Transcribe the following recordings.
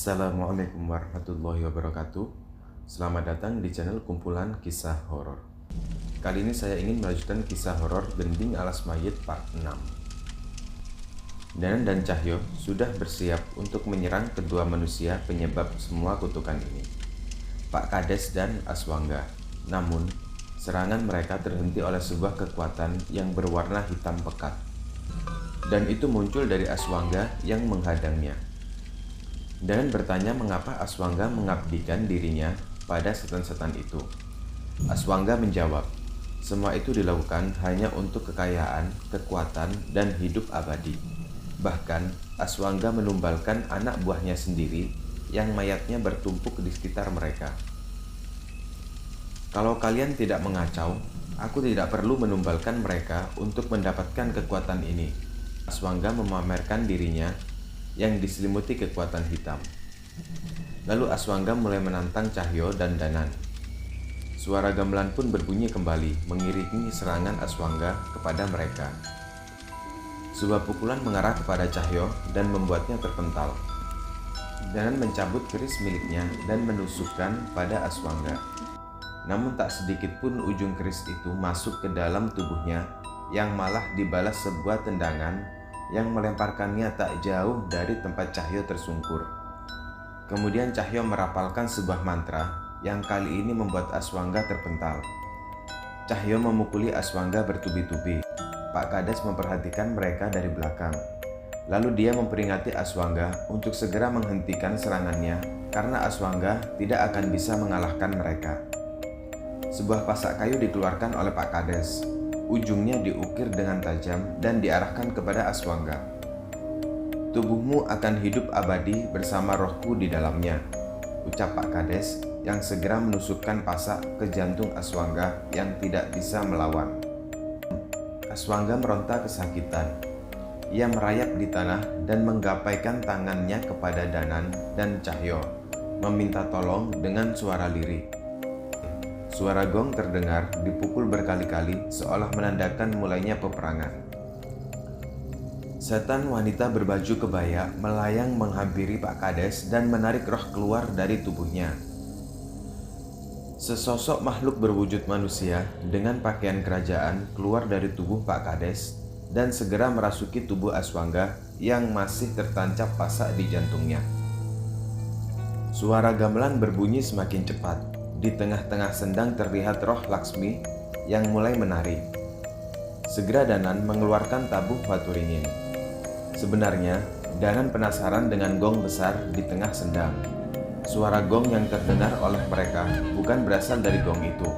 Assalamualaikum warahmatullahi wabarakatuh. Selamat datang di channel kumpulan kisah horor. Kali ini saya ingin melanjutkan kisah horor Gending Alas Mayit part 6. Danan dan Cahyo sudah bersiap untuk menyerang kedua manusia penyebab semua kutukan ini, Pak Kades dan Aswangga. Namun, serangan mereka terhenti oleh sebuah kekuatan yang berwarna hitam pekat. Dan itu muncul dari Aswangga yang menghadangnya. Danan bertanya mengapa Aswangga mengabdikan dirinya pada setan-setan itu. Aswangga menjawab, semua itu dilakukan hanya untuk kekayaan, kekuatan, dan hidup abadi. Bahkan, Aswangga menumbalkan anak buahnya sendiri yang mayatnya bertumpuk di sekitar mereka. Kalau kalian tidak mengacau, aku tidak perlu menumbalkan mereka untuk mendapatkan kekuatan ini. Aswangga memamerkan dirinya yang diselimuti kekuatan hitam. Lalu Aswangga mulai menantang Cahyo dan Danan. Suara gamelan pun berbunyi kembali, mengiringi serangan Aswangga kepada mereka. Sebuah pukulan mengarah kepada Cahyo dan membuatnya terpental. Danan mencabut keris miliknya dan menusukkan pada Aswangga. Namun tak sedikit pun ujung keris itu masuk ke dalam tubuhnya, yang malah dibalas sebuah tendangan yang melemparkannya tak jauh dari tempat Cahyo tersungkur. Kemudian Cahyo merapalkan sebuah mantra yang kali ini membuat Aswangga terpental. Cahyo memukuli Aswangga bertubi-tubi. Pak Kades memperhatikan mereka dari belakang. Lalu dia memperingati Aswangga untuk segera menghentikan serangannya karena Aswangga tidak akan bisa mengalahkan mereka. Sebuah pasak kayu dikeluarkan oleh Pak Kades. Ujungnya diukir dengan tajam dan diarahkan kepada Aswangga. Tubuhmu akan hidup abadi bersama rohku di dalamnya, ucap Pak Kades yang segera menusukkan pasak ke jantung Aswangga yang tidak bisa melawan. Aswangga meronta kesakitan. Ia merayap di tanah dan menggapaikan tangannya kepada Danan dan Cahyo, meminta tolong dengan suara lirik. Suara gong terdengar dipukul berkali-kali seolah menandakan mulainya peperangan. Setan wanita berbaju kebaya melayang menghampiri Pak Kades dan menarik roh keluar dari tubuhnya. Sesosok makhluk berwujud manusia dengan pakaian kerajaan keluar dari tubuh Pak Kades dan segera merasuki tubuh Aswangga yang masih tertancap pasak di jantungnya. Suara gamelan berbunyi semakin cepat. Di tengah-tengah sendang terlihat roh Laksmi yang mulai menari. Segera Danan mengeluarkan tabuh Waturingin. Sebenarnya, Danan penasaran dengan gong besar di tengah sendang. Suara gong yang terdengar oleh mereka bukan berasal dari gong itu.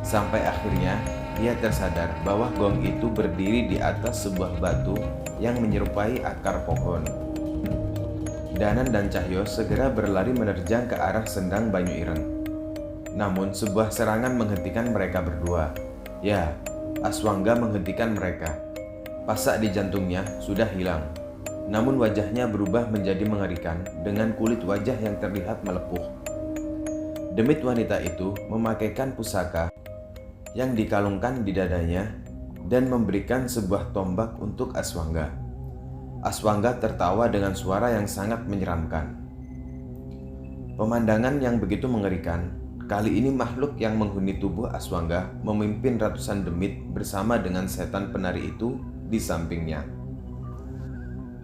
Sampai akhirnya, dia tersadar bahwa gong itu berdiri di atas sebuah batu yang menyerupai akar pohon. Danan dan Cahyo segera berlari menerjang ke arah sendang Banyu Ireng. Namun sebuah serangan menghentikan mereka berdua. Ya, Aswangga menghentikan mereka. Pasak di jantungnya sudah hilang. Namun wajahnya berubah menjadi mengerikan dengan kulit wajah yang terlihat melepuh. Demit wanita itu memakaikan pusaka yang dikalungkan di dadanya dan memberikan sebuah tombak untuk Aswangga. Aswangga tertawa dengan suara yang sangat menyeramkan. Pemandangan yang begitu mengerikan. Kali ini makhluk yang menghuni tubuh Aswangga memimpin ratusan demit bersama dengan setan penari itu di sampingnya.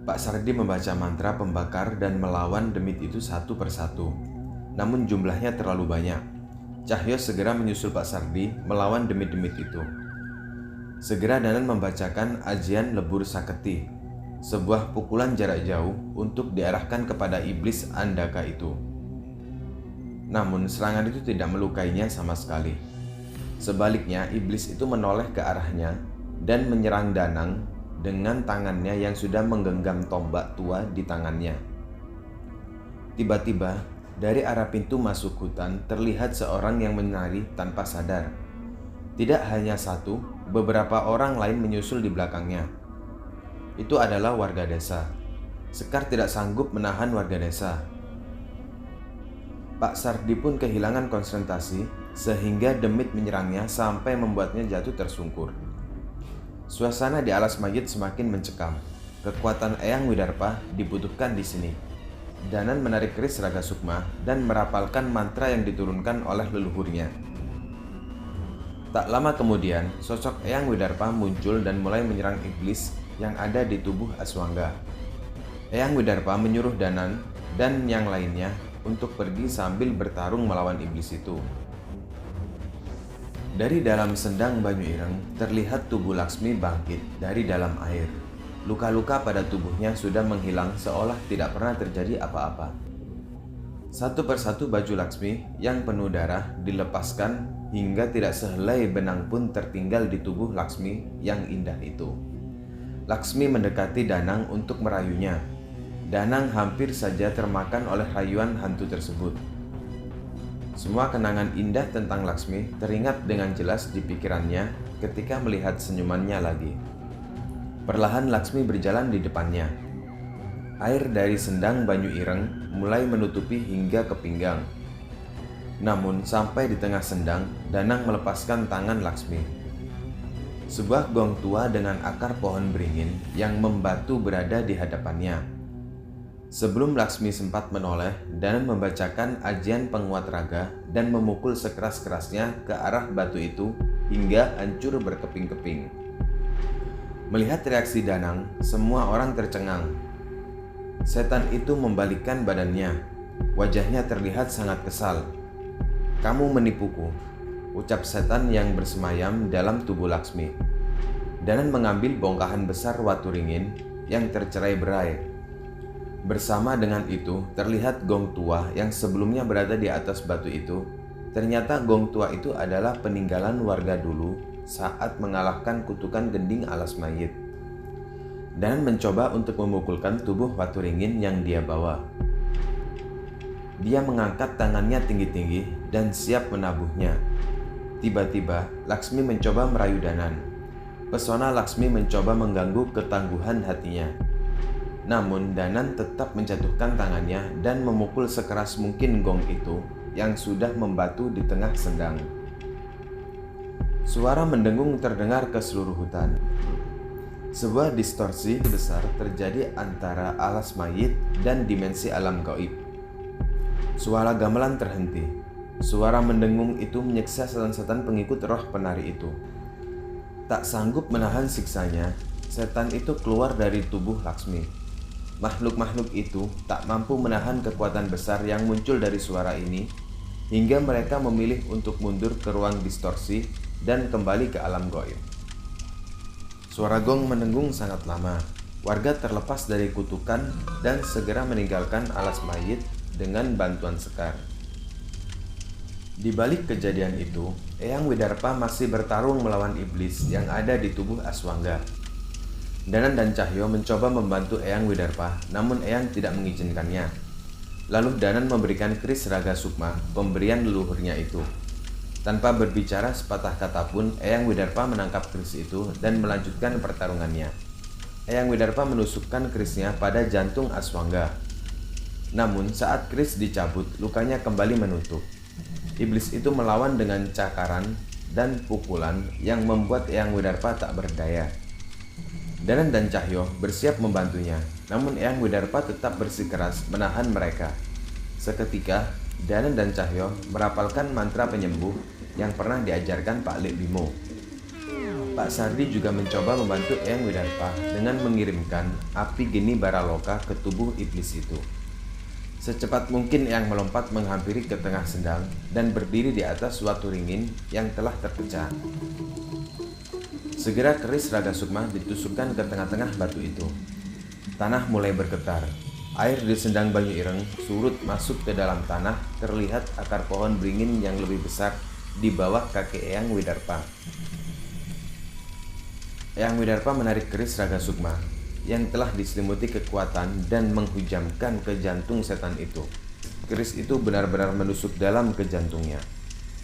Pak Sardi membaca mantra pembakar dan melawan demit itu satu persatu. Namun jumlahnya terlalu banyak. Cahyo segera menyusul Pak Sardi melawan demit-demit itu. Segera Danan membacakan ajian lebur saketi, sebuah pukulan jarak jauh untuk diarahkan kepada iblis Andaka itu. Namun serangan itu tidak melukainya sama sekali. Sebaliknya iblis itu menoleh ke arahnya dan menyerang Danang dengan tangannya yang sudah menggenggam tombak tua di tangannya. Tiba-tiba dari arah pintu masuk hutan terlihat seorang yang menari tanpa sadar. Tidak hanya satu, beberapa orang lain menyusul di belakangnya. Itu adalah warga desa. Sekar tidak sanggup menahan warga desa. Pak Sardi pun kehilangan konsentrasi sehingga demit menyerangnya sampai membuatnya jatuh tersungkur. Suasana di Alas Mayit semakin mencekam. Kekuatan Eyang Widarpa dibutuhkan di sini. Danan menarik keris Raga Sukma dan merapalkan mantra yang diturunkan oleh leluhurnya. Tak lama kemudian, sosok Eyang Widarpa muncul dan mulai menyerang iblis yang ada di tubuh Aswangga. Eyang Widarpa menyuruh Danan dan yang lainnya untuk pergi sambil bertarung melawan iblis itu. Dari dalam sendang Banyu Ireng, terlihat tubuh Laksmi bangkit dari dalam air. Luka-luka pada tubuhnya sudah menghilang seolah tidak pernah terjadi apa-apa. Satu persatu baju Laksmi yang penuh darah dilepaskan hingga tidak sehelai benang pun tertinggal di tubuh Laksmi yang indah itu. Laksmi mendekati Danang untuk merayunya. Danang hampir saja termakan oleh rayuan hantu tersebut. Semua kenangan indah tentang Laksmi teringat dengan jelas di pikirannya ketika melihat senyumannya lagi. Perlahan Laksmi berjalan di depannya. Air dari sendang Banyu Ireng mulai menutupi hingga ke pinggang. Namun sampai di tengah sendang, Danang melepaskan tangan Laksmi. Sebuah gong tua dengan akar pohon beringin yang membatu berada di hadapannya. Sebelum Laksmi sempat menoleh, Danan membacakan ajian penguat raga dan memukul sekeras-kerasnya ke arah batu itu hingga hancur berkeping-keping. Melihat reaksi Danang, semua orang tercengang. Setan itu membalikkan badannya. Wajahnya terlihat sangat kesal. "Kamu menipuku," ucap setan yang bersemayam dalam tubuh Laksmi. Danan mengambil bongkahan besar watu ringin yang tercerai-berai. Bersama dengan itu, terlihat gong tua yang sebelumnya berada di atas batu itu. Ternyata gong tua itu adalah peninggalan warga dulu saat mengalahkan kutukan gending alas mayit. Dan mencoba untuk memukulkan tubuh watu ringin yang dia bawa. Dia mengangkat tangannya tinggi-tinggi dan siap menabuhnya. Tiba-tiba, Laksmi mencoba merayu Danan. Pesona Laksmi mencoba mengganggu ketangguhan hatinya. Namun Danan tetap menjatuhkan tangannya dan memukul sekeras mungkin gong itu yang sudah membatu di tengah sendang. Suara mendengung terdengar ke seluruh hutan. Sebuah distorsi besar terjadi antara alas mayit dan dimensi alam gaib. Suara gamelan terhenti. Suara mendengung itu menyiksa setan-setan pengikut roh penari itu. Tak sanggup menahan siksanya, setan itu keluar dari tubuh Laksmi. Makhluk-makhluk itu tak mampu menahan kekuatan besar yang muncul dari suara ini, hingga mereka memilih untuk mundur ke ruang distorsi dan kembali ke alam gaib. Suara gong mendengung sangat lama. Warga terlepas dari kutukan dan segera meninggalkan alas mayit dengan bantuan sekar. Di balik kejadian itu, Eyang Widarpa masih bertarung melawan iblis yang ada di tubuh Aswangga. Danan dan Cahyo mencoba membantu Eyang Widarpa, namun Eyang tidak mengizinkannya. Lalu Danan memberikan keris Raga Sukma, pemberian leluhurnya itu. Tanpa berbicara sepatah kata pun, Eyang Widarpa menangkap keris itu dan melanjutkan pertarungannya. Eyang Widarpa menusukkan kerisnya pada jantung Aswangga. Namun saat keris dicabut, lukanya kembali menutup. Iblis itu melawan dengan cakaran dan pukulan yang membuat Eyang Widarpa tak berdaya. Danan dan Cahyo bersiap membantunya, namun Eyang Widarpa tetap bersikeras menahan mereka. Seketika, Danan dan Cahyo merapalkan mantra penyembuh yang pernah diajarkan Pak Lek Bimo. Pak Sardi juga mencoba membantu Eyang Widarpa dengan mengirimkan api geni baraloka ke tubuh iblis itu. Secepat mungkin Eyang melompat menghampiri ke tengah sendang dan berdiri di atas suatu ringin yang telah terpecah. Segera keris Raga Sukma ditusukkan ke tengah-tengah batu itu. Tanah mulai bergetar. Air di sendang Banyu Ireng surut masuk ke dalam tanah. Terlihat akar pohon beringin yang lebih besar di bawah kaki Eyang Widarpa. Eyang Widarpa menarik keris Raga Sukma yang telah diselimuti kekuatan dan menghujamkan ke jantung setan itu. Keris itu benar-benar menusuk dalam ke jantungnya.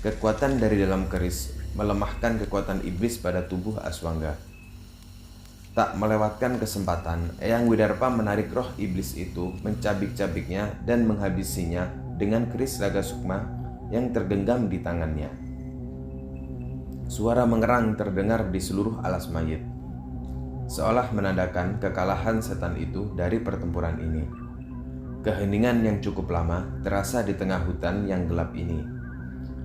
Kekuatan dari dalam keris melemahkan kekuatan iblis pada tubuh Aswangga. Tak melewatkan kesempatan, Eyang Widarpa menarik roh iblis itu, mencabik-cabiknya dan menghabisinya dengan keris Raga Sukma yang tergenggam di tangannya. Suara mengerang terdengar di seluruh alas mayit, seolah menandakan kekalahan setan itu dari pertempuran ini. Keheningan yang cukup lama terasa di tengah hutan yang gelap ini.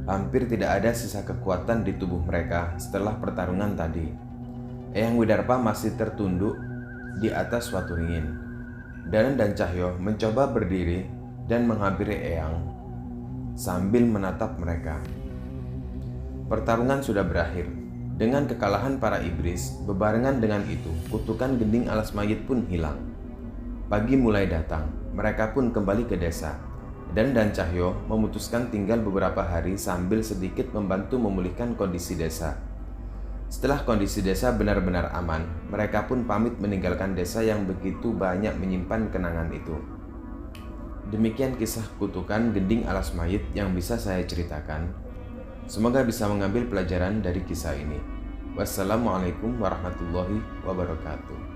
Hampir tidak ada sisa kekuatan di tubuh mereka setelah pertarungan tadi. Eyang Widarpa masih tertunduk di atas suatu ringin. Danan dan Cahyo mencoba berdiri dan menghampiri Eyang sambil menatap mereka. Pertarungan sudah berakhir. Dengan kekalahan para iblis, bebarengan dengan itu, kutukan gending alas mayit pun hilang. Pagi mulai datang, mereka pun kembali ke desa. Danan dan Cahyo memutuskan tinggal beberapa hari sambil sedikit membantu memulihkan kondisi desa. Setelah kondisi desa benar-benar aman, mereka pun pamit meninggalkan desa yang begitu banyak menyimpan kenangan itu. Demikian kisah kutukan gending alas mayit yang bisa saya ceritakan. Semoga bisa mengambil pelajaran dari kisah ini. Wassalamualaikum warahmatullahi wabarakatuh.